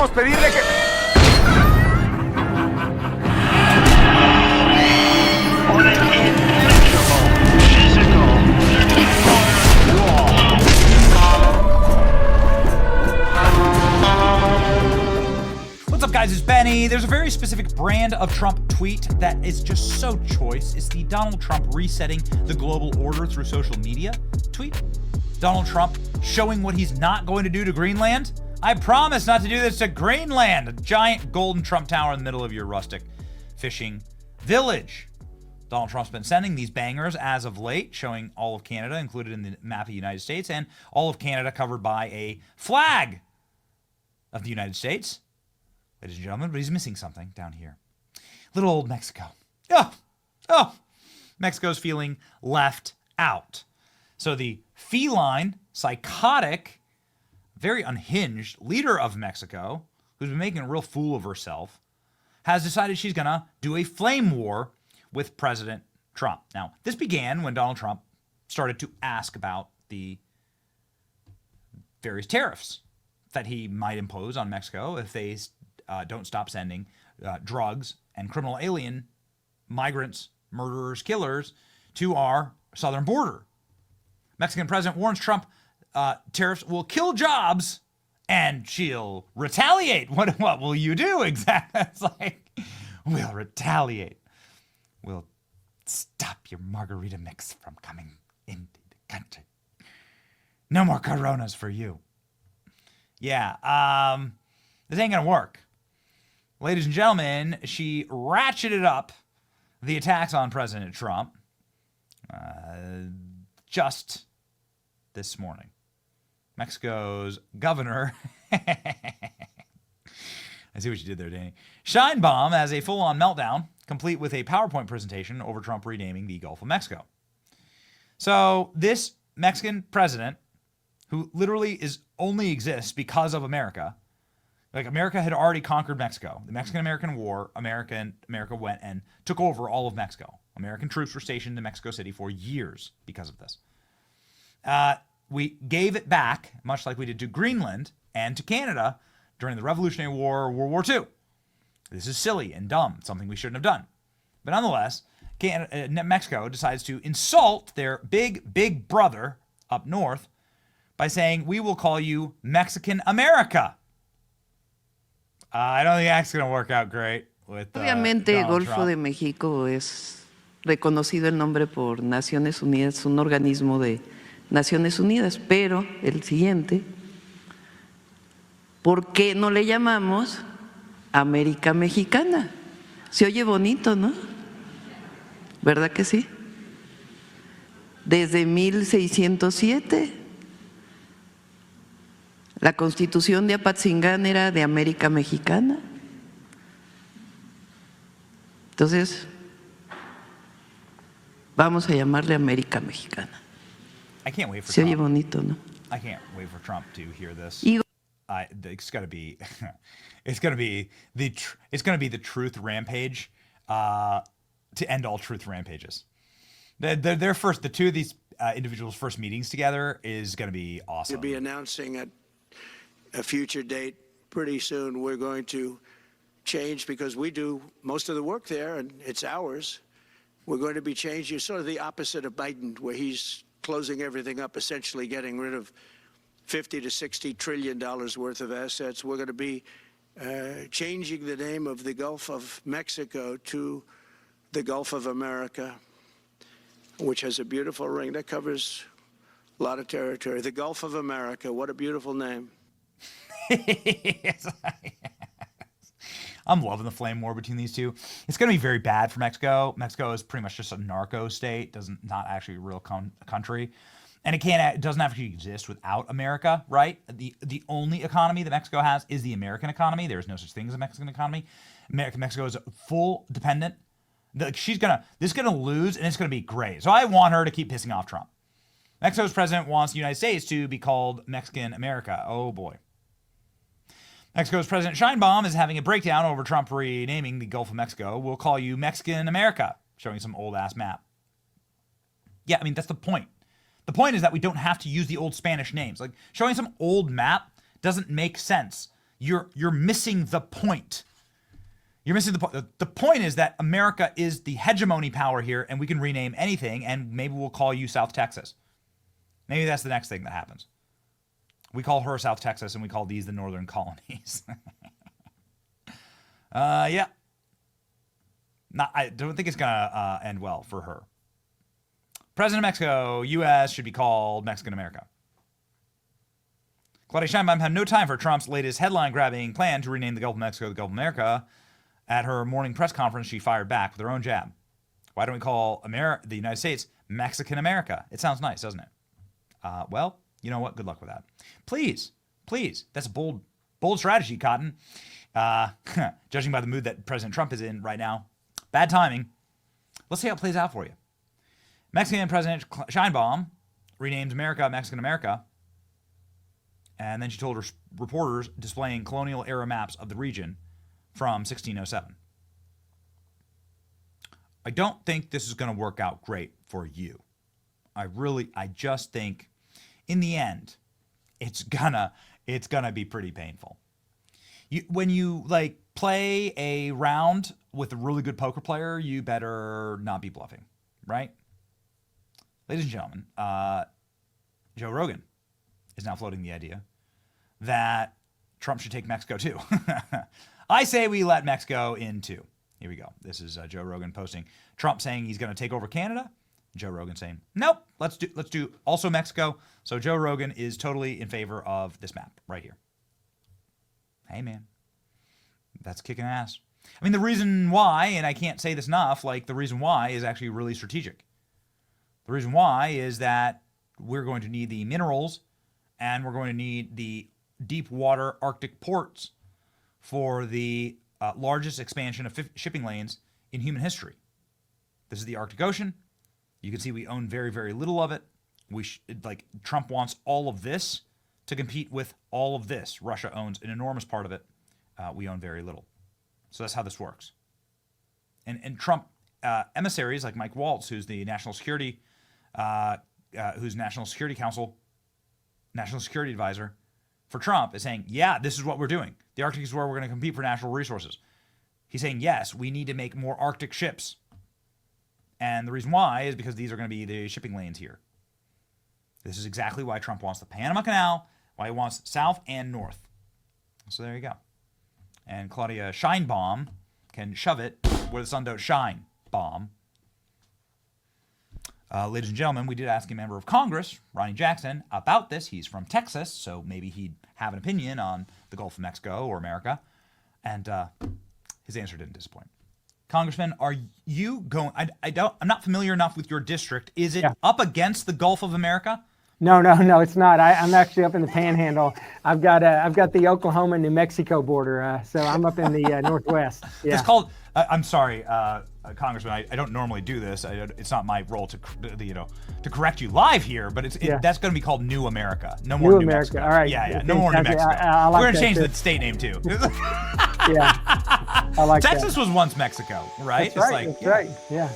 Podemos pedirle que... What's up, guys? It's Benny. There's a very specific brand of Trump tweet that is just so choice. It's the Donald Trump resetting the global order through social media tweet. Donald Trump showing what he's not going to do to Greenland. I promise not to do this to Greenland. A giant golden Trump tower in the middle of your rustic fishing village. Donald Trump's been sending these bangers as of late, showing all of Canada included in the map of the United States, and all of Canada covered by a flag of the United States. Ladies and gentlemen, but he's missing something down here. Little old Mexico. Oh, Mexico's feeling left out. So the feline, psychotic, very unhinged leader of Mexico, who's been making a real fool of herself, has decided she's going to do a flame war with President Trump. Now, this began when Donald Trump started to ask about the various tariffs that he might impose on Mexico if they don't stop sending drugs and criminal alien migrants, murderers, killers to our southern border. Mexican president warns Trump tariffs will kill jobs and she'll retaliate. What will you do exactly? It's like, we'll retaliate. We'll stop your margarita mix from coming into the country. No more Coronas for you. Yeah, this ain't gonna work. Ladies and gentlemen, she ratcheted up the attacks on President Trump just this morning. Mexico's governor, I see what you did there, Danny. Sheinbaum has a full-on meltdown, complete with a PowerPoint presentation over Trump renaming the Gulf of Mexico. So this Mexican president, who literally only exists because of America, like America had already conquered Mexico. The Mexican-American War, America went and took over all of Mexico. American troops were stationed in Mexico City for years because of this. We gave it back, much like we did to Greenland and to Canada during the Revolutionary War or World War II. This is silly and dumb, something we shouldn't have done. But nonetheless, Mexico decides to insult their big brother up north by saying, we will call you Mexican America. I don't think that's going to work out great with Obviamente, el Golfo Trump. de México es reconocido el nombre por Naciones Unidas, un organismo de Naciones Unidas, pero el siguiente, ¿por qué no le llamamos América Mexicana? Se oye bonito, ¿no? ¿Verdad que sí? Desde 1607, la Constitución de Apatzingán era de América Mexicana. Entonces, vamos a llamarle América Mexicana. I can't wait for Se oye Trump. bonito, ¿no? I can't wait for Trump to hear this. Y It's gonna be, it's gonna be the truth rampage, to end all truth rampages. The two of these individuals' first meetings together is gonna be awesome. We'll be announcing at a future date pretty soon. We're going to change because we do most of the work there and it's ours. We're going to be changing sort of the opposite of Biden, where he's closing everything up, essentially getting rid of $50 to $60 trillion worth of assets. We're going to be changing the name of the Gulf of Mexico to the Gulf of America, which has a beautiful ring that covers a lot of territory. The Gulf of America, what a beautiful name. I'm loving the flame war between these two. It's going to be very bad for Mexico. Mexico is pretty much just a narco state, not actually a real country. And it doesn't actually exist without America, right? The only economy that Mexico has is the American economy. There is no such thing as a Mexican economy. Mexico is full dependent. This is gonna lose, and it's gonna be great. So I want her to keep pissing off Trump. Mexico's president wants the United States to be called Mexican America. Oh boy. Mexico's President Sheinbaum is having a breakdown over Trump renaming the Gulf of Mexico. We'll call you Mexican America, showing some old-ass map. Yeah, I mean, that's the point. The point is that we don't have to use the old Spanish names. Like, showing some old map doesn't make sense. You're missing the point. You're missing the point. The point is that America is the hegemony power here, and we can rename anything, and maybe we'll call you South Texas. Maybe that's the next thing that happens. We call her South Texas, and we call these the northern colonies. Yeah. I don't think it's going to end well for her. President of Mexico, U.S. should be called Mexican America. Claudia Sheinbaum had no time for Trump's latest headline-grabbing plan to rename the Gulf of Mexico the Gulf of America. At her morning press conference, she fired back with her own jab. Why don't we call the United States Mexican America? It sounds nice, doesn't it? Well, you know what? Good luck with that. Please. That's a bold strategy, Cotton. Judging by the mood that President Trump is in right now, bad timing. Let's see how it plays out for you. Mexican President Sheinbaum renamed America Mexican America, and then she told her reporters displaying colonial-era maps of the region from 1607. I don't think this is going to work out great for you. I just think, in the end, it's gonna be pretty painful. When you play a round with a really good poker player, you better not be bluffing, right? Ladies and gentlemen, Joe Rogan is now floating the idea that Trump should take Mexico too. I say we let Mexico in too. Here we go. This is Joe Rogan posting Trump saying he's going to take over Canada. Joe Rogan saying, nope, let's do also Mexico. So Joe Rogan is totally in favor of this map right here. Hey, man, that's kicking ass. I mean, the reason why, and I can't say this enough, the reason why is actually really strategic. The reason why is that we're going to need the minerals and we're going to need the deep water Arctic ports for the largest expansion of shipping lanes in human history. This is the Arctic Ocean. You can see we own very, very little of it. Trump wants all of this to compete with all of this. Russia owns an enormous part of it. We own very little. So that's how this works. And Trump emissaries like Mike Waltz, who's the National Security Council, National Security Advisor for Trump, is saying, yeah, this is what we're doing. The Arctic is where we're going to compete for natural resources. He's saying, yes, we need to make more Arctic ships. And the reason why is because these are going to be the shipping lanes here. This is exactly why Trump wants the Panama Canal, why he wants south and north. So there you go. And Claudia Sheinbaum can shove it where the sun don't shine. Bomb. Ladies and gentlemen, we did ask a member of Congress, Ronnie Jackson, about this. He's from Texas, so maybe he'd have an opinion on the Gulf of Mexico or America. And his answer didn't disappoint. Congressman, are you going? I'm not familiar enough with your district. Is it up against the Gulf of America? No, it's not. I'm actually up in the Panhandle. I've got the Oklahoma New Mexico border, so I'm up in the Northwest. Yeah. It's called. I'm sorry, Congressman. I don't normally do this. It's not my role to correct you live here. But that's going to be called New America. No more New America. Mexico. All right. Yeah. No more New Mexico. I like We're going to that change too. the state name too. Yeah. I like Texas that. was once Mexico, right? That's right. Yeah.